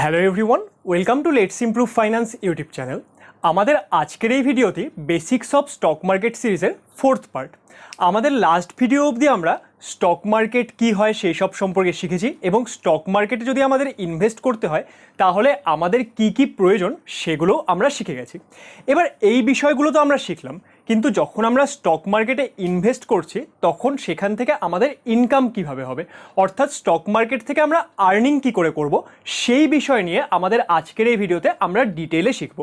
Hello everyone, welcome to let's improve finance YouTube channel. আমাদের আজকের এই ভিডিওটি বেসিক্স অফ স্টক মার্কেট সিরিজের 4th পার্ট। আমাদের লাস্ট ভিডিও অবধি আমরা স্টক মার্কেট কী হয় সেই সব সম্পর্কে শিখেছি এবং স্টক মার্কেটে যদি আমাদের ইনভেস্ট করতে হয় তাহলে আমাদের কি কি প্রয়োজন সেগুলো আমরা শিখে গেছি। এবার এই বিষয়গুলো তো আমরা শিখলাম, কিন্তু যখন আমরা স্টক মার্কেটে ইনভেস্ট করছি তখন সেখান থেকে আমাদের ইনকাম কিভাবে হবে, অর্থাৎ স্টক মার্কেট থেকে আমরা আর্নিং কি করে করব, সেই বিষয় নিয়ে আমাদের আজকের এই ভিডিওতে আমরা ডিটেইলে শিখব।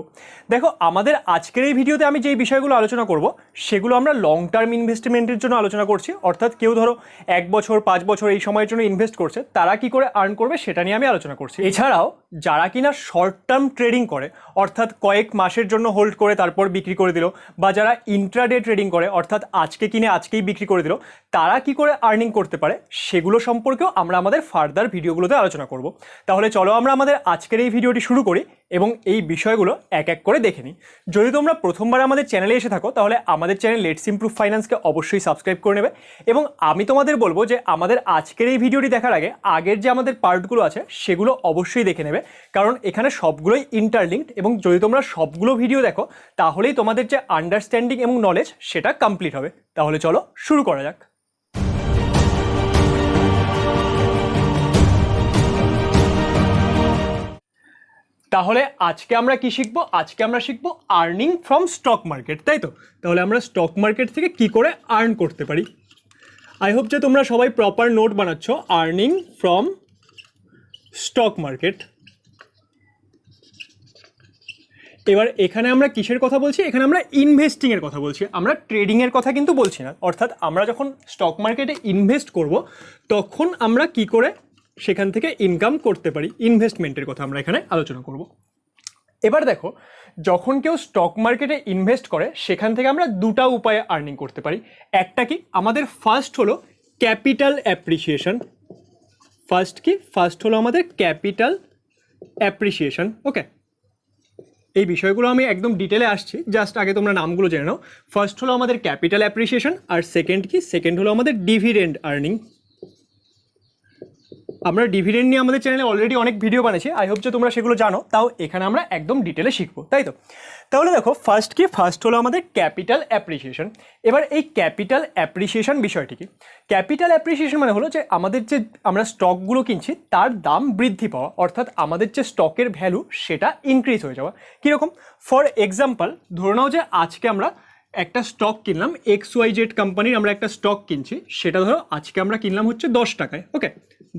দেখো, আমাদের আজকের এই ভিডিওতে আমি যেই বিষয়গুলো আলোচনা করব সেগুলো আমরা লং টার্ম ইনভেস্টমেন্টের জন্য আলোচনা করছি, অর্থাৎ কেউ ধরো 1 বছর 5 বছর এই সময়ের জন্য ইনভেস্ট করছে, তারা কি করে আর্ন করবে সেটা নিয়ে আমি আলোচনা করছি। এছাড়াও যারা কিনা শর্ট টার্ম ট্রেডিং করে, অর্থাৎ কয়েক মাসের জন্য হোল্ড করে তারপর বিক্রি করে দিল, বা যারা ইন্ট্রাডে ট্রেডিং করে অর্থাৎ আজকে কিনে আজকেই বিক্রি করে দিল, তারা কি করে আর্নিং করতে পারে সেগুলো সম্পর্কেও আমরা আমাদের ফার্দার ভিডিওগুলোতে আলোচনা করব। তাহলে চলো আমরা আমাদের আজকের এই ভিডিওটি শুরু করি এবং এই বিষয়গুলো এক এক করে দেখে নিই। যদি তোমরা প্রথমবার আমাদের চ্যানেলে এসে থাকো তাহলে আমাদের চ্যানেল লেটস ইমপ্রুভ ফাইন্যান্সকে অবশ্যই সাবস্ক্রাইব করে নেবে, এবং আমি তোমাদের বলবো যে আমাদের আজকের এই ভিডিওটি দেখার আগে আগের যে আমাদের পার্টগুলো আছে সেগুলো অবশ্যই দেখে নেবে, কারণ এখানে সবগুলোই ইন্টারলিঙ্কড, এবং যদি তোমরা সবগুলো ভিডিও দেখো তাহলেই তোমাদের যে আন্ডারস্ট্যান্ডিং এবং নলেজ সেটা কমপ্লিট হবে। তাহলে চলো শুরু করা যাক। তাহলে আজকে আমরা কি শিখবো? আজকে আমরা শিখবো আর্নিং ফ্রম স্টক মার্কেট, তাই তো? তাহলে আমরা স্টক মার্কেট থেকে কি করে আর্ন করতে পারি। আই হোপ যে তোমরা সবাই প্রপার নোট বানাচ্ছ। Earning from stock market. এবার এখানে আমরা কিসের কথা বলছি? এখানে আমরা ইনভেস্টিংয়ের কথা বলছি, আমরা ট্রেডিংয়ের কথা কিন্তু বলছি না। অর্থাৎ আমরা যখন স্টক মার্কেটে ইনভেস্ট করব তখন আমরা কি করে সেখান থেকে ইনকাম করতে পারি, ইনভেস্টমেন্টের কথা আমরা এখানে আলোচনা করব। এবার দেখো, যখন কেউ স্টক মার্কেটে ইনভেস্ট করে সেখান থেকে আমরা দুটো উপায়ে আর্নিং করতে পারি। একটা কি, আমাদের ফার্স্ট হলো ক্যাপিটাল অ্যাপ্রিসিয়েশন। ফার্স্ট হলো আমাদের ক্যাপিটাল অ্যাপ্রিসিয়েশন। ওকে, এই বিষয়গুলো আমি একদম ডিটেলে আসছি, জাস্ট আগে তোমরা নামগুলো জেনে নাও। ফার্স্ট হলো আমাদের ক্যাপিটাল অ্যাপ্রিসিয়েশন, আর সেকেন্ড কি, সেকেন্ড হলো আমাদের ডিভিডেন্ড আর্নিং। আমরা ডিভিডেন্ড নিয়ে আমাদের চ্যানেলে অলরেডি অনেক ভিডিও বানিয়েছি, আই হোপ যে তোমরা সেগুলো জানো, তাও এখানে আমরা একদম ডিটেলে শিখবো, তাই তো? তাহলে দেখো, ফার্স্ট হলো আমাদের ক্যাপিটাল অ্যাপ্রিসিয়েশন। এবার এই ক্যাপিটাল অ্যাপ্রিসিয়েশন বিষয়টি কি? ক্যাপিটাল অ্যাপ্রিসিয়েশন মানে হলো যে আমাদের যে আমরা স্টকগুলো কিনছি তার দাম বৃদ্ধি পাওয়া, অর্থাৎ আমাদের যে স্টকের ভ্যালু সেটা ইনক্রিজ হয়ে যাওয়া। কীরকম? ফর এক্সাম্পল, ধরে নাও যে আজকে আমরা একটা স্টক কিনলাম, XYZ কোম্পানির আমরা একটা স্টক কিনছি, সেটা ধরো আজকে আমরা কিনলাম হচ্ছে 10 টাকায়। ওকে,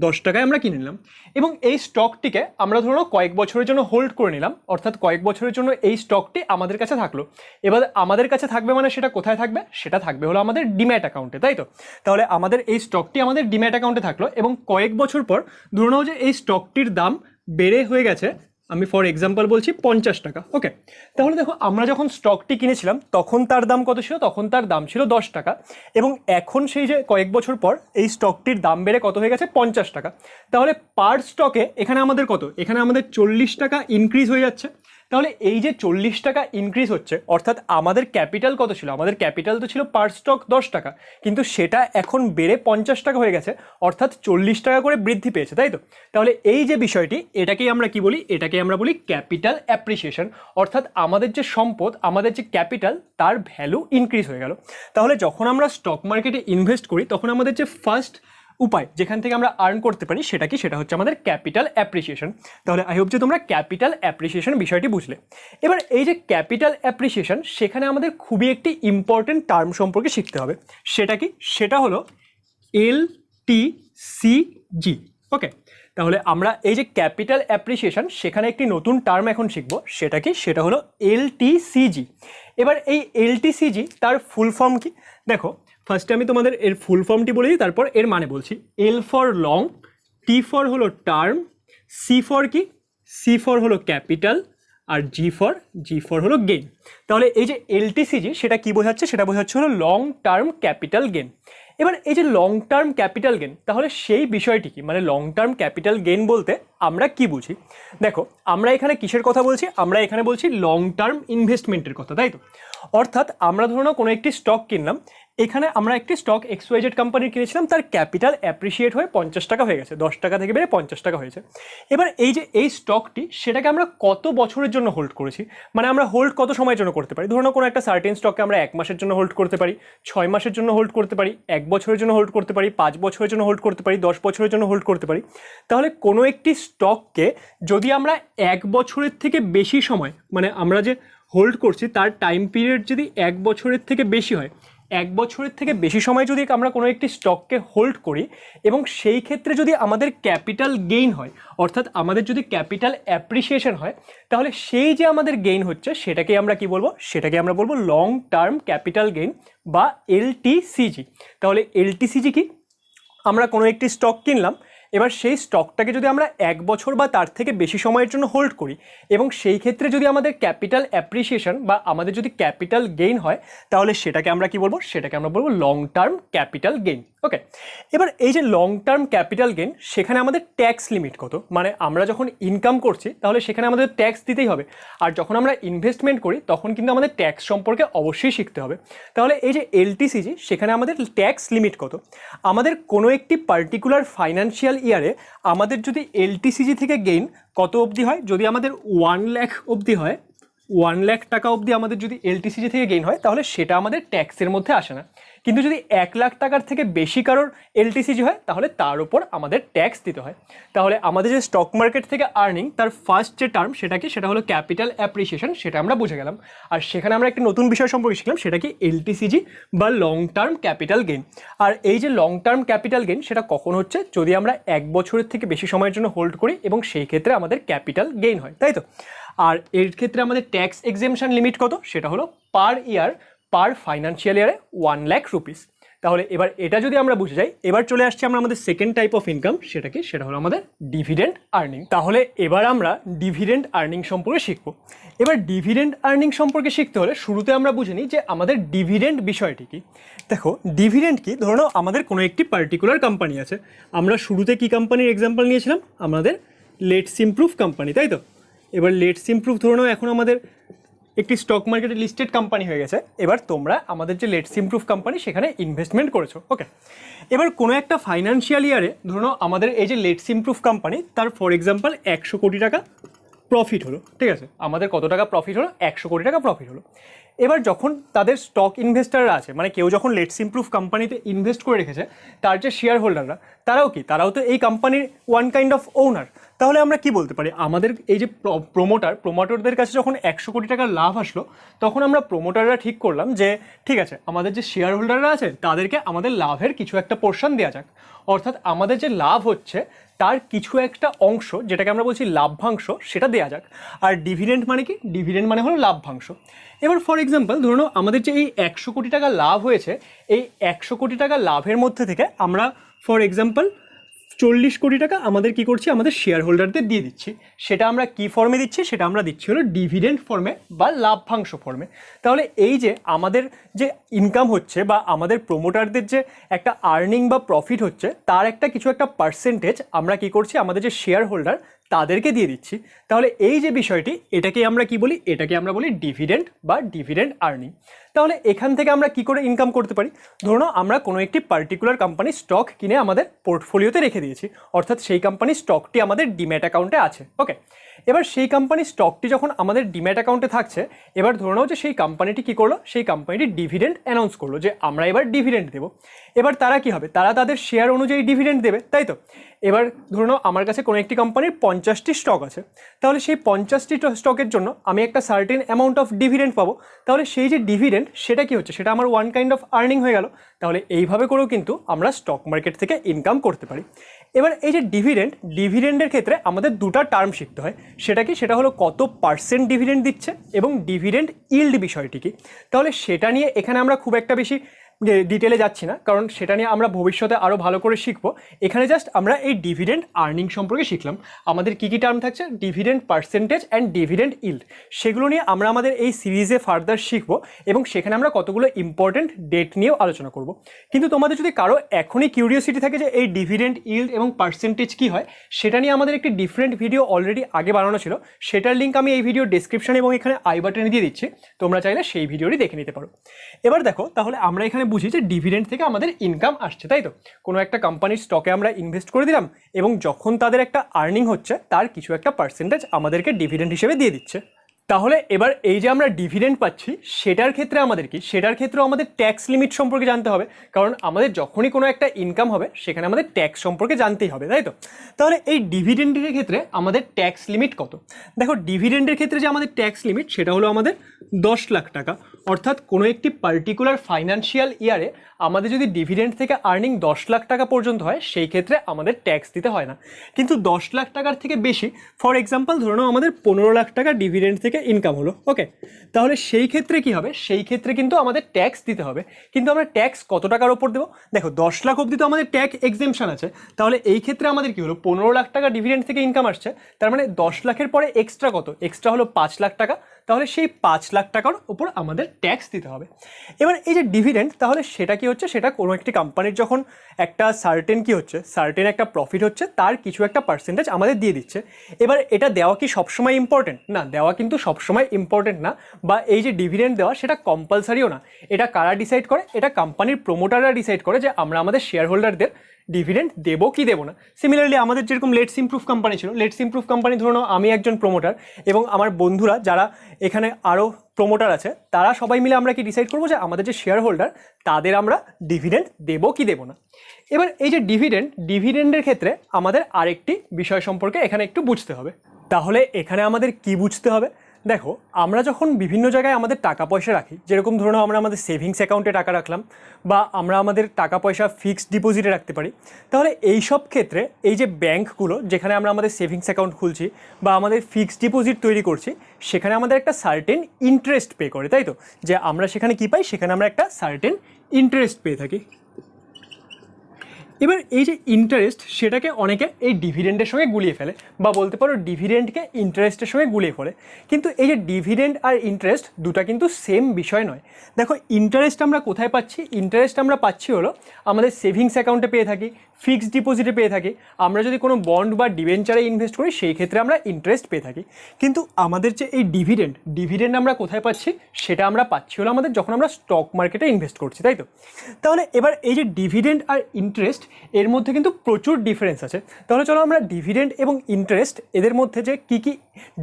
10 টাকায় আমরা কিনে নিলাম, এবং এই স্টকটিকে আমরা ধরো কয়েক বছরের জন্য হোল্ড করে নিলাম, অর্থাৎ কয়েক বছরের জন্য এই স্টকটি আমাদের কাছে থাকলো। এবার আমাদের কাছে থাকবে মানে সেটা কোথায় থাকবে? সেটা থাকবে হলো আমাদের ডিম্যাট অ্যাকাউন্টে, তাই তো? তাহলে আমাদের এই স্টকটি আমাদের ডিম্যাট অ্যাকাউন্টে থাকলো, এবং কয়েক বছর পর ধরে নাও যে এই স্টকটির দাম বেড়ে হয়ে গেছে, আমি ফর এক্সাম্পল বলছি 50 টাকা। ওকে, তাহলে দেখো, আমরা যখন স্টকটি কিনেছিলাম তখন তার দাম কত ছিল? তখন তার দাম ছিল 10 টাকা, এবং এখন সেই যে কয়েক বছর পর এই স্টকটির দাম বেড়ে কত হয়ে গেছে? 50 টাকা। তাহলে পার স্টকে এখানে আমাদের কত? এখানে আমাদের 40 টাকা ইনক্রিজ হয়ে যাচ্ছে। তাহলে এই যে 40 টাকা ইনক্রিজ হচ্ছে, অর্থাৎ আমাদের ক্যাপিটাল কত ছিল? আমাদের ক্যাপিটাল তো ছিল পার স্টক 10 টাকা, কিন্তু সেটা এখন বেড়ে 50 টাকা হয়ে গেছে, অর্থাৎ 40 টাকা করে বৃদ্ধি পেয়েছে, তাই তো? তাহলে এই যে বিষয়টি, এটাকেই আমরা কি বলি? এটাকে আমরা বলি ক্যাপিটাল অ্যাপ্রিসিয়েশন, অর্থাৎ আমাদের যে সম্পদ, আমাদের যে ক্যাপিটাল, তার ভ্যালু ইনক্রিজ হয়ে গেল। তাহলে যখন আমরা স্টক মার্কেটে ইনভেস্ট করি তখন আমাদের যে ফার্স্ট উপায় যেখান থেকে আমরা আর্ন করতে পারি সেটা কি? সেটা হচ্ছে আমাদের ক্যাপিটাল অ্যাপ্রিসিয়েশন। তাহলে আই হোপ যে তোমরা ক্যাপিটাল অ্যাপ্রিসিয়েশন বিষয়টি বুঝলে। এবার এই যে ক্যাপিটাল অ্যাপ্রিসিয়েশন, সেখানে আমাদের খুবই একটি ইম্পর্টেন্ট টার্ম সম্পর্কে শিখতে হবে। সেটা কি? সেটা হলো LTCG। ওকে, তাহলে আমরা এই যে ক্যাপিটাল অ্যাপ্রিসিয়েশন, সেখানে একটি নতুন টার্ম এখন শিখবো। সেটা কি? সেটা হলো LTCG। এবার এই LTCG তার ফুল ফর্ম কি? দেখো, ফার্স্টে আমি তোমাদের এর ফুল ফর্মটি বলে দিই, তারপর এর মানে বলছি। L for long, T for হলো টার্ম, C ফর কি? C ফর হলো ক্যাপিটাল, আর G ফর হলো গেইন। তাহলে এই যে LTCG সেটা কি বোঝাচ্ছে? সেটা বোঝাচ্ছে হলো লং টার্ম ক্যাপিটাল গেইন। এবার এই যে লং টার্ম ক্যাপিটাল গেইন, তাহলে সেই বিষয়টি কি? মানে লং টার্ম ক্যাপিটাল গেইন বলতে আমরা কি বুঝি? দেখো, আমরা এখানে কিসের কথা বলছি? আমরা এখানে বলছি লং টার্ম ইনভেস্টমেন্টের কথা, তাই তো? অর্থাৎ আমরা ধরুন কোনো একটি স্টক কিনলাম, এখানে আমরা একটি স্টক XYZ কোম্পানির কিনেছিলাম, তার ক্যাপিটাল অ্যাপ্রিসিয়েট হয়ে 50 টাকা হয়ে গেছে, 10 টাকা থেকে বেড়ে 50 টাকা হয়েছে। এবার এই যে এই স্টকটি, সেটাকে আমরা কত বছরের জন্য হোল্ড করেছি, মানে আমরা হোল্ড কত সময়ের জন্য করতে পারি। ধরুন কোনো একটা সার্টেন স্টককে আমরা 1 মাসের জন্য হোল্ড করতে পারি, 6 মাসের জন্য হোল্ড করতে পারি, 1 বছরের জন্য হোল্ড করতে পারি, 5 বছরের জন্য হোল্ড করতে পারি, 10 বছরের জন্য হোল্ড করতে পারি। তাহলে কোনো একটি স্টককে যদি আমরা 1 বছরের থেকে বেশি সময়, মানে আমরা যে হোল্ড করছি তার টাইম পিরিয়ড যদি 1 বছরের থেকে বেশি হয়, 1 বছরের থেকে বেশি সময় যদি আমরা কোনো একটি স্টককে হোল্ড করি এবং সেই ক্ষেত্রে যদি আমাদের ক্যাপিটাল গেইন হয়, অর্থাৎ আমাদের যদি ক্যাপিটাল অ্যাপ্রিসিয়েশন হয়, তাহলে সেই যে আমাদের গেইন হচ্ছে সেটাকে আমরা কি বলবো, সেটাকে আমরা বলবো লং টার্ম ক্যাপিটাল গেইন বা LTCG। তাহলে LTCG কি, আমরা কোনো একটি স্টক কিনলাম, এবার সেই স্টকটাকে যদি আমরা 1 বছর বা তার থেকে বেশি সময়ের জন্য হোল্ড করি এবং সেই ক্ষেত্রে যদি আমাদের ক্যাপিটাল অ্যাপ্রিসিয়েশন বা আমাদের যদি ক্যাপিটাল গেইন হয়, তাহলে সেটাকে আমরা কি বলবো, সেটাকে আমরা বলবো লং টার্ম ক্যাপিটাল গেইন। ওকে, এবার এই যে লং টার্ম ক্যাপিটাল গেইন, সেখানে আমাদের ট্যাক্স লিমিট কত, মানে আমরা যখন ইনকাম করছি তাহলে সেখানে আমাদের ট্যাক্স দিতেই হবে, আর যখন আমরা ইনভেস্টমেন্ট করি তখন কিন্তু আমাদের ট্যাক্স সম্পর্কে অবশ্যই শিখতে হবে। তাহলে এই যে LTCG, সেখানে আমাদের ট্যাক্স লিমিট কত, আমাদের কোনো একটি পার্টিকুলার ফাইন্যান্সিয়াল ইয়ারে আমাদের যদি LTCG থেকে গেইন কত অবধি হয়, যদি আমাদের 1 লাখ অবধি হয়, 1 লাখ টাকা অবধি আমাদের যদি LTCG থেকে গেইন হয়, তাহলে সেটা আমাদের ট্যাক্সের মধ্যে আসে না। কিন্তু যদি 1 লাখ টাকার থেকে বেশি কারোর LTCG হয়, তাহলে তার উপর আমাদের ট্যাক্স দিতে হয়। তাহলে আমাদের যে স্টক মার্কেট থেকে আর্নিং, তার ফার্স্ট যে টার্ম সেটা কি, সেটা হলো ক্যাপিটাল অ্যাপ্রিসিয়েশন, সেটা আমরা বুঝে গেলাম। আর সেখানে আমরা একটা নতুন বিষয় সম্পর্কে শিখলাম, সেটা কি LTCG বা লং টার্ম ক্যাপিটাল গেইন। আর এই যে লং টার্ম ক্যাপিটাল গেইন, সেটা কখন হচ্ছে, যদি আমরা 1 বছরের থেকে বেশি সময়ের জন্য হোল্ড করি এবং সেই ক্ষেত্রে আমাদের ক্যাপিটাল গেইন হয়, তাই তো। আর এর ক্ষেত্রে আমাদের ট্যাক্স এক্সেমশন লিমিট কত, সেটা হলো পার ইয়ার, পার ফাইন্যান্সিয়াল ইয়ারে 1 লাখ রুপিস। তাহলে এবার এটা যদি আমরা বুঝে যাই, এবার চলে আসছি আমরা আমাদের সেকেন্ড টাইপ অফ ইনকাম, সেটা কি, সেটা হলো আমাদের ডিভিডেন্ড আর্নিং। তাহলে এবার আমরা ডিভিডেন্ড আর্নিং সম্পর্কে শিখবো। এবার ডিভিডেন্ড আর্নিং সম্পর্কে শিখতে হলে শুরুতে আমরা বুঝে নিই যে আমাদের ডিভিডেন্ড বিষয়টি কি। দেখো, ডিভিডেন্ড কি, ধরে নাও আমাদের কোনো একটি পার্টিকুলার কোম্পানি আছে, আমরা শুরুতে কি কোম্পানির এক্সাম্পল নিয়েছিলাম, আমাদের লেটস ইমপ্রুভ কোম্পানি, তাই তো। এবার লেটস ইমপ্রুভ ধরে নাও এখন আমাদের একটি স্টক মার্কেটে লিস্টেড কোম্পানি হয়ে গেছে। এবার তোমরা আমাদের যে লেটস ইমপ্রুভ কোম্পানি, সেখানে ইনভেস্টমেন্ট করেছো। ওকে, এবার কোনো একটা ফাইন্যান্সিয়াল ইয়ারে ধরো আমাদের এই যে লেটস ইমপ্রুভ কোম্পানি, তার ফর এক্সাম্পল 100 কোটি টাকা প্রফিট হলো, ঠিক আছে। আমাদের কত টাকা প্রফিট হলো, 100 কোটি টাকা প্রফিট হলো। এবার যখন তাদের স্টক ইনভেস্টাররা আছে, মানে কেউ যখন লেটস ইমপ্রুভ কোম্পানিতে ইনভেস্ট করে রেখেছে, তার যে শেয়ার হোল্ডাররা, তারাও কি, তারাও তো এই কোম্পানির ওয়ান কাইন্ড অফ ওনার। তাহলে আমরা কি বলতে পারি, আমাদের এই যে প্রমোটারদের কাছে যখন 100 কোটি টাকার লাভ আসলো, তখন আমরা প্রমোটাররা ঠিক করলাম যে ঠিক আছে, আমাদের যে শেয়ার হোল্ডাররা আছে তাদেরকে আমাদের লাভের কিছু একটা পোর্শন দেওয়া যাক। অর্থাৎ আমাদের যে লাভ হচ্ছে তার কিছু একটা অংশ, যেটাকে আমরা বলছি লাভ্যাংশ, সেটা দেওয়া যাক। আর ডিভিডেন্ড মানে কি, ডিভিডেন্ড মানে হলো লাভ্যাংশ। এবার ফর এক্সাম্পল ধরুন আমাদের যে এই 100 কোটি টাকা লাভ হয়েছে, এই 100 কোটি টাকা লাভের মধ্যে থেকে আমরা ফর এক্সাম্পল 40 কোটি টাকা আমাদের কি করছি, আমাদের শেয়ার হোল্ডারদের দিয়ে দিচ্ছি। সেটা আমরা কি ফর্মে দিচ্ছি, সেটা আমরা দিচ্ছি হলো ডিভিডেন্ড ফর্মে বা লাভ্যাংশ ফর্মে। তাহলে এই যে আমাদের যে ইনকাম হচ্ছে বা আমাদের প্রমোটারদের যে একটা আর্নিং বা প্রফিট হচ্ছে, তার একটা কিছু একটা পার্সেন্টেজ আমরা কি করছি, আমাদের যে শেয়ার হোল্ডার তাদেরকে দিয়ে দিচ্ছি। তাহলে এই যে বিষয়টি, এটাকে আমরা কি বলি, এটাকে আমরা বলি ডিভিডেন্ড বা ডিভিডেন্ড আর্নিং। তাহলে এখান থেকে আমরা কি করে ইনকাম করতে পারি, ধরুন আমরা কোনো একটি পার্টিকুলার কোম্পানির স্টক কিনে আমাদের পোর্টফোলিওতে রেখে দিয়েছি, অর্থাৎ সেই কোম্পানির স্টকটি আমাদের ডিম্যাট অ্যাকাউন্টে আছে। ওকে, এবার সেই কোম্পানির স্টকটি যখন আমাদের ডিম্যাট অ্যাকাউন্টে থাকছে, এবার ধরে নাও যে সেই কোম্পানিটি কী করলো, সেই কোম্পানিটি ডিভিডেন্ড অ্যানাউন্স করলো যে আমরা এবার ডিভিডেন্ড দেবো। এবার তারা কি হবে, তারা তাদের শেয়ার অনুযায়ী ডিভিডেন্ড দেবে, তাই তো। এবার ধরে নাও আমার কাছে কোনো একটি কোম্পানির 50টি স্টক আছে, তাহলে সেই 50টি স্টকের জন্য আমি একটা সার্টেন অ্যামাউন্ট অফ ডিভিডেন্ড পাবো। তাহলে সেই যে ডিভিডেন্ড, সেটা কি হচ্ছে, সেটা আমার ওয়ান কাইন্ড অফ আর্নিং হয়ে গেল। তাহলে এইভাবে করেও কিন্তু আমরা স্টক মার্কেট থেকে ইনকাম করতে পারি। এবার এই যে ডিভিডেন্ডের ক্ষেত্রে আমাদের দুটো টার্ম শিখতে হয়, সেটা কি, সেটা হলো কত পার্সেন্ট ডিভিডেন্ড দিচ্ছে এবং ডিভিডেন্ড ইল্ড বিষয়টি কি। তাহলে সেটা নিয়ে এখানে আমরা খুব একটা বেশি ডিটেলে যাচ্ছি না, কারণ সেটা নিয়ে আমরা ভবিষ্যতে আরও ভালো করে শিখবো। এখানে জাস্ট আমরা এই ডিভিডেন্ড আর্নিং সম্পর্কে শিখলাম। আমাদের কী কী টার্ম থাকছে, dividend percentage and dividend yield, সেগুলো নিয়ে আমরা আমাদের এই সিরিজে ফার্দার শিখবো এবং সেখানে আমরা কতগুলো ইম্পর্টেন্ট ডেট নিয়েও আলোচনা করব। কিন্তু তোমাদের যদি কারো এখনই কিউরিওসিটি থাকে যে এই ডিভিডেন্ড ইল্ড এবং পার্সেন্টেজ কী হয়, সেটা নিয়ে আমাদের একটি ডিফারেন্ট ভিডিও অলরেডি আগে বানানো ছিল, সেটার লিঙ্ক আমি এই ভিডিও ডেসক্রিপশন এবং এখানে আই বাটনে দিয়ে দিচ্ছি, তোমরা চাইলে সেই ভিডিওটি দেখে নিতে পারো। এবার দেখো, তাহলে আমরা এখানে বুঝি যে ডিভিডেন্ড থেকে আমাদের ইনকাম আসছে, তাই তো? কোনো একটা কোম্পানির স্টকে আমরা ইনভেস্ট করে দিলাম এবং যখন তাদের একটা আর্নিং হচ্ছে তার কিছু একটা পার্সেন্টেজ আমাদেরকে ডিভিডেন্ড হিসেবে দিয়ে দিচ্ছে। তাহলে এবার এই যে আমরা ডিভিডেন্ড পাচ্ছি সেটার ক্ষেত্রে আমাদের কি, সেটার ক্ষেত্রেও আমাদের ট্যাক্স লিমিট সম্পর্কে জানতে হবে, কারণ আমাদের যখনই কোনো একটা ইনকাম হবে সেখানে আমাদের ট্যাক্স সম্পর্কে জানতেই হবে, তাই তো? তাহলে এই ডিভিডেন্ডের ক্ষেত্রে আমাদের ট্যাক্স লিমিট কত? দেখো, ডিভিডেন্ডের ক্ষেত্রে যে আমাদের ট্যাক্স লিমিট সেটা হলো আমাদের 10 লাখ টাকা। অর্থাৎ কোনো একটি পার্টিকুলার ফাইন্যান্সিয়াল ইয়ারে আমাদের যদি ডিভিডেন্ড থেকে আর্নিং 10 লাখ টাকা পর্যন্ত হয় সেই ক্ষেত্রে আমাদের ট্যাক্স দিতে হয় না। কিন্তু 10 লাখ টাকার থেকে বেশি, ফর এক্সাম্পল ধরে নাও আমাদের 15 লাখ টাকা ডিভিডেন্ড থেকে ইনকাম হলো, ওকে, তাহলে সেই ক্ষেত্রে কি হবে? সেই ক্ষেত্রে কিন্তু আমাদের ট্যাক্স দিতে হবে। কিন্তু আমরা ট্যাক্স কত টাকার ওপর দেবো? দেখো, 10 লাখ অবধি তো আমাদের ট্যাক্স এক্সেমশন আছে, তাহলে এই ক্ষেত্রে আমাদের কি হলো, 15 লাখ টাকা ডিভিডেন্ড থেকে ইনকাম আসছে, তার মানে 10 লাখের পরে এক্সট্রা কত? এক্সট্রা হলো 5 লাখ টাকা। তাহলে সেই 5 লাখ টাকার উপর আমাদের ট্যাক্স দিতে হবে। এবার এই যে ডিভিডেন্ড, তাহলে সেটা কি হচ্ছে? সেটা কোনো একটি কোম্পানির যখন একটা সার্টেন কি হচ্ছে, সার্টেন একটা প্রফিট হচ্ছে, তার কিছু একটা পার্সেন্টেজ আমাদের দিয়ে দিচ্ছে। এবার এটা দেওয়া কি সবসময় ইম্পর্টেন্ট? না, দেওয়া কিন্তু সবসময় ইম্পর্টেন্ট না, বা এই যে ডিভিডেন্ড দেওয়া সেটা কম্পালসারিও না। এটা কারা ডিসাইড করে? এটা কোম্পানির প্রমোটাররা ডিসাইড করে যে আমরা আমাদের শেয়ার হোল্ডারদের ডিভিডেন্ড দেবো কি দেবো না। সিমিলারলি আমাদের যেরকম লেটস ইমপ্রুভ কোম্পানি ছিল, লেটস ইমপ্রুভ কোম্পানি ধরুন আমি একজন প্রমোটার এবং আমার বন্ধুরা যারা এখানে আরও প্রমোটার আছে, তারা সবাই মিলে আমরা কি ডিসাইড করবো যে আমাদের যে শেয়ার হোল্ডার তাদের আমরা ডিভিডেন্ড দেবো কি দেবো না। এবার এই যে ডিভিডেন্ডের ক্ষেত্রে আমাদের আরেকটি বিষয় সম্পর্কে এখানে একটু বুঝতে হবে। তাহলে এখানে আমাদের কি বুঝতে হবে? দেখো, আমরা যখন বিভিন্ন জায়গায় আমাদের টাকা পয়সা রাখি, যেরকম ধরুন আমরা আমাদের সেভিংস অ্যাকাউন্টে টাকা রাখলাম বা আমরা আমাদের টাকা পয়সা ফিক্সড ডিপোজিটে রাখতে পারি, তাহলে এই সব ক্ষেত্রে এই যে ব্যাঙ্কগুলো যেখানে আমরা আমাদের সেভিংস অ্যাকাউন্ট খুলছি বা আমাদের ফিক্সড ডিপোজিট তৈরি করছি, সেখানে আমাদের একটা সার্টেন ইন্টারেস্ট পে করে, তাই তো? যে আমরা সেখানে কি পাই? সেখানে আমরা একটা সার্টেন ইন্টারেস্ট পেয়ে থাকি। এবার এই যে ইন্টারেস্ট, সেটাকে অনেকে এই ডিভিডেন্ডের সঙ্গে গুলিয়ে ফেলে, বা বলতে পারো ডিভিডেন্ডকে ইন্টারেস্টের সঙ্গে গুলিয়ে ফেলে। কিন্তু এই যে ডিভিডেন্ড আর ইন্টারেস্ট দুটা কিন্তু সেম বিষয় নয়। দেখো, ইন্টারেস্ট আমরা কোথায় পাচ্ছি? ইন্টারেস্ট আমরা পাচ্ছি হলো আমাদের সেভিংস অ্যাকাউন্টে পেয়ে থাকি, ফিক্সড ডিপোজিটে পেয়ে থাকি, আমরা যদি কোনো বন্ড বা ডিবেঞ্চারে ইনভেস্ট করি সেই ক্ষেত্রে আমরা ইন্টারেস্ট পেয়ে থাকি। কিন্তু আমাদের যে এই ডিভিডেন্ড আমরা কোথায় পাচ্ছি? সেটা আমরা পাচ্ছি হলো আমাদের যখন আমরা স্টক মার্কেটে ইনভেস্ট করছি, তাই তো? তাহলে এবার এই যে ডিভিডেন্ড আর ইন্টারেস্ট, এর মধ্যে কিন্তু প্রচুর ডিফারেন্স আছে। তাহলে চলো আমরা ডিভিডেন্ড এবং ইন্টারেস্ট এদের মধ্যে যে কী কী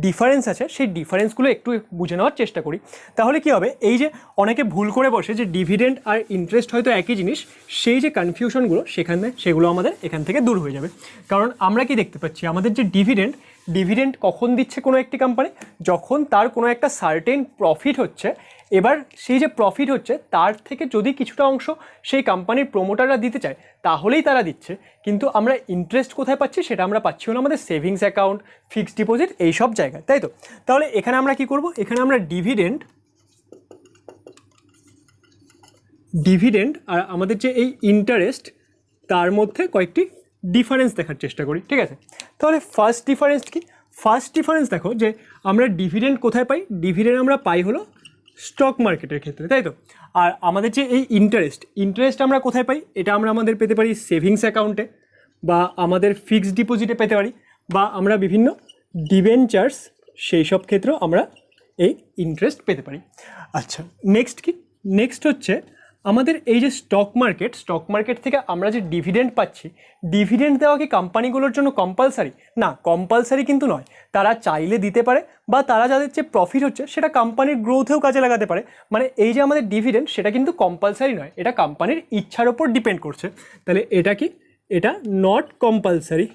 ডিফারেন্স আছে সেই ডিফারেন্সগুলো একটু বুঝে নেওয়ার চেষ্টা করি। তাহলে কি হবে? এই যে অনেকে ভুল করে বসে যে ডিভিডেন্ড আর ইন্টারেস্ট হয়তো একই জিনিস, সেই যে কনফিউশনগুলো সেগুলো আমাদের এখান থেকে দূর হয়ে যাবে। কারণ আমরা কি দেখতে পাচ্ছি, আমাদের যে ডিভিডেন্ড কখন দিচ্ছে কোনো একটি কোম্পানি? যখন তার কোনো একটা সার্টেন প্রফিট হচ্ছে। এবার সেই যে প্রফিট হচ্ছে তার থেকে যদি কিছুটা অংশ সেই কোম্পানির প্রমোটাররা দিতে চায় তাহলেই তারা দিচ্ছে। কিন্তু আমরা ইন্টারেস্ট কোথায় পাচ্ছি? সেটা আমরা পাচ্ছি হলো আমাদের সেভিংস অ্যাকাউন্ট, ফিক্সড ডিপোজিট, এই সব জায়গায়, তাই তো? তাহলে এখানে আমরা কি করব? এখানে আমরা ডিভিডেন্ড আর আমাদের যে এই ইন্টারেস্ট তার মধ্যে কয়েকটি ডিফারেন্স দেখার চেষ্টা করি, ঠিক আছে? তাহলে ফার্স্ট ডিফারেন্স কি? ফার্স্ট ডিফারেন্স দেখো যে আমরা ডিভিডেন্ড কোথায় পাই? ডিভিডেন্ড আমরা পাই হলো স্টক মার্কেটের ক্ষেত্রে, তাই তো? আর আমাদের যে এই ইন্টারেস্ট আমরা কোথায় পাই? এটা আমরা আমাদের পেতে পারি সেভিংস অ্যাকাউন্টে, বা আমাদের ফিক্সড ডিপোজিটে পেতে পারি, বা আমরা বিভিন্ন ডিবেঞ্চার্স সেই সব ক্ষেত্রেও আমরা এই ইন্টারেস্ট পেতে পারি। আচ্ছা, নেক্সট কি? নেক্সট হচ্ছে আমাদের এই যে স্টক মার্কেট থেকে আমরা যে ডিভিডেন্ড পাচ্ছি, ডিভিডেন্ড দেওয়া কি কোম্পানিগুলোর জন্য কম্পালসারি? না, কম্পালসারি কিন্তু নয়। তারা চাইলে দিতে পারে, বা তারা যাদের যে প্রফিট হচ্ছে সেটা কোম্পানির গ্রোথেও কাজে লাগাতে পারে। মানে এই যে আমাদের ডিভিডেন্ড, সেটা কিন্তু কম্পালসারি নয়, এটা কোম্পানির ইচ্ছার ওপর ডিপেন্ড করছে। তাহলে এটা কি? এটা নট কম্পালসারি,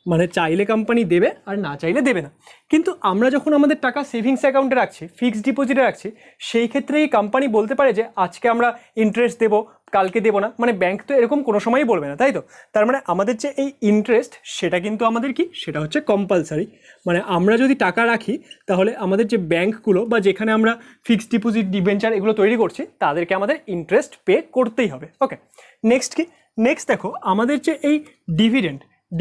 মানে চাইলে কোম্পানি দেবে আর না চাইলে দেবে না। কিন্তু আমরা যখন আমাদের টাকা সেভিংস অ্যাকাউন্টে রাখছি, ফিক্সড ডিপোজিটে রাখছি, সেই ক্ষেত্রে এই কোম্পানি বলতে পারে যে আজকে আমরা ইন্টারেস্ট দেবো, কালকে দেবো না। মানে ব্যাংক তো এরকম কোনো সময়ই বলবে না, তাই তো? তার মানে আমাদের যে এই ইন্টারেস্ট, সেটা কিন্তু আমাদের কি? সেটা হচ্ছে কম্পালসারি। মানে আমরা যদি টাকা রাখি তাহলে আমাদের যে ব্যাংকগুলো বা যেখানে আমরা ফিক্সড ডিপোজিট, ডিবেঞ্চার এগুলো তৈরি করছি, তাদেরকে আমাদের ইন্টারেস্ট পে করতেই হবে। ওকে, নেক্সট কি? নেক্সট দেখো, আমাদের যে এই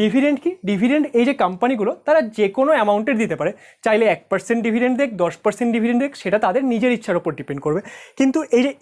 ডিভিডেন্ড কি? ডিভিডেন্ড এই যে কোম্পানিগুলো তারা যে কোনো অ্যামাউন্টের দিতে পারে, চাইলে 1% ডিভিডেন্ড দেখ, 10% ডিভিডেন্ড দেখ, সেটা তাদের নিজের ইচ্ছার উপর ডিপেন্ড করবে। কিন্তু এই যে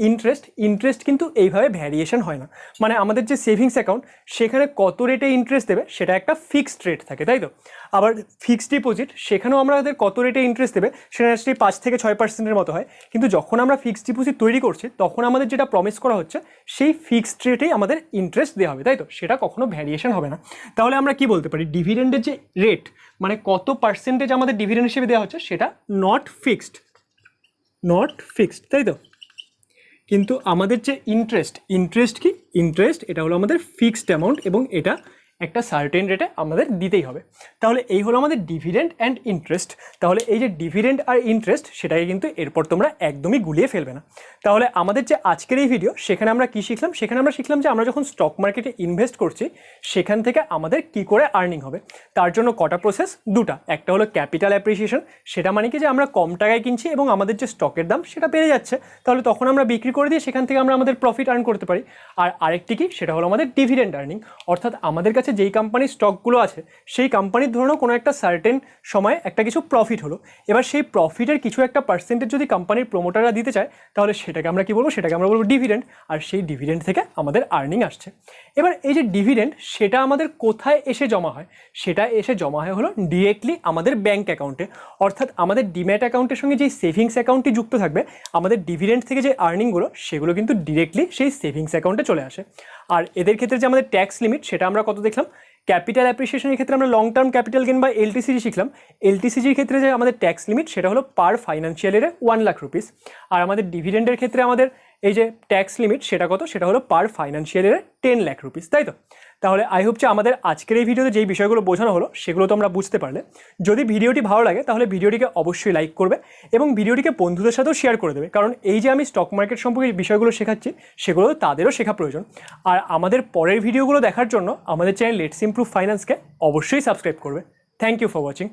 ইন্টারেস্ট কিন্তু এইভাবে ভ্যারিয়েশন হয় না। মানে আমাদের যে সেভিংস অ্যাকাউন্ট সেখানে কত রেটে ইন্টারেস্ট দেবে সেটা একটা ফিক্সড রেট থাকে, তাই তো? আবার ফিক্সড ডিপোজিট সেখানেও আমাদের কত রেটে ইন্টারেস্ট দেবে সেটা অ্যাকচুয়ালি 5 থেকে 6%-এর মতো হয়। কিন্তু যখন আমরা ফিক্সড ডিপোজিট তৈরি করছি তখন আমাদের যেটা প্রমিস করা হচ্ছে সেই ফিক্সড রেটেই আমাদের ইন্টারেস্ট দেওয়া হবে, তাই তো? সেটা কখনো ভ্যারিয়েশন হবে না। তাহলে আমরা কি বলতে পারি, ডিভিডেন্ডের যে রেট মানে কত পার্সেন্টেজ আমাদের ডিভিডেন্ড হিসেবে দেওয়া হচ্ছে সেটা নট ফিক্সড, তাই তো? কিন্তু আমাদের যে ইন্টারেস্ট কি? ইন্টারেস্ট এটা হলো আমাদের ফিক্সড অ্যামাউন্ট এবং এটা একটা সার্টেন রেটে আমাদের দিতেই হবে। তাহলে এই হলো আমাদের ডিভিডেন্ড অ্যান্ড ইন্টারেস্ট। তাহলে এই যে ডিভিডেন্ড আর ইন্টারেস্ট সেটাকে কিন্তু এরপর তোমরা একদমই গুলিয়ে ফেলবে না। তাহলে আমাদের যে আজকের এই ভিডিও সেখানে আমরা কি শিখলাম? সেখানে আমরা শিখলাম যে আমরা যখন স্টক মার্কেটে ইনভেস্ট করছি সেখান থেকে আমাদের কি করে আর্নিং হবে। তার জন্য কটা প্রসেস? দুটা। একটা হলো ক্যাপিটাল অ্যাপ্রিসিয়েশন, সেটা মানে কি যে আমরা কম টাকায় কিনছি এবং আমাদের যে স্টকের দাম সেটা বেড়ে যাচ্ছে, তাহলে তখন আমরা বিক্রি করে দিয়ে সেখান থেকে আমরা আমাদের প্রফিট আর্ন করতে পারি। আর আরেকটি কি? সেটা হলো আমাদের ডিভিডেন্ড আর্নিং, অর্থাৎ আমাদের কাছে যেই কোম্পানির স্টকগুলো আছে সেই কোম্পানির ধরনের কোনো একটা সার্টেন সময়ে একটা কিছু প্রফিট হলো, এবার সেই প্রফিটের কিছু একটা পার্সেন্টেজ যদি কোম্পানির প্রমোটাররা দিতে চায় তাহলে সেটাকে আমরা কি বলবো? সেটাকে আমরা বলবো ডিভিডেন্ড। আর সেই ডিভিডেন্ড থেকে আমাদের আর্নিং আসছে। এবার এই যে ডিভিডেন্ড সেটা আমাদের কোথায় এসে জমা হয়? সেটা এসে জমা হয় হলো ডিরেক্টলি আমাদের ব্যাঙ্ক অ্যাকাউন্টে, অর্থাৎ আমাদের ডিম্যাট অ্যাকাউন্টের সঙ্গে যেই সেভিংস অ্যাকাউন্টটি যুক্ত থাকবে আমাদের ডিভিডেন্ড থেকে যে আর্নিংগুলো সেগুলো কিন্তু ডিরেক্টলি সেই সেভিংস অ্যাকাউন্টে চলে আসে। আর এদের ক্ষেত্রে যে আমাদের ট্যাক্স লিমিট সেটা আমরা কত দেখলাম? ক্যাপিটাল অ্যাপ্রিসিয়েশনের ক্ষেত্রে আমরা লং টার্ম ক্যাপিটাল গেইন বা এলটিসিজি শিখলাম। এলটিসিজির ক্ষেত্রে যে আমাদের ট্যাক্স লিমিট সেটা হলো পার ফাইন্যান্সিয়াল ইয়ারে 1 লাখ রুপিস। আর আমাদের ডিভিডেন্ডের ক্ষেত্রে আমাদের এই যে ট্যাক্স লিমিট সেটা কত? সেটা হলো পার ফাইন্যান্সিয়াল ইয়ারে 10 লাখ রুপিস, তাই তো? তাহলে আই হোপ যে আমাদের আজকের এই ভিডিওতে যেই বিষয়গুলো বোঝানো হলো সেগুলো তোমরা বুঝতে পারলে। যদি ভিডিওটি ভালো লাগে তাহলে ভিডিওটিকে অবশ্যই লাইক করবে এবং ভিডিওটিকে বন্ধুদের সাথেও শেয়ার করে দেবে, কারণ এই যে আমি স্টক মার্কেট সম্পর্কে বিষয়গুলো শেখাচ্ছি সেগুলো তাদেরও শেখা প্রয়োজন। আর আমাদের পরের ভিডিওগুলো দেখার জন্য আমাদের চ্যানেল লেটস ইমপ্রুভ ফাইন্যান্সকে অবশ্যই সাবস্ক্রাইব করবে। Thank you for watching.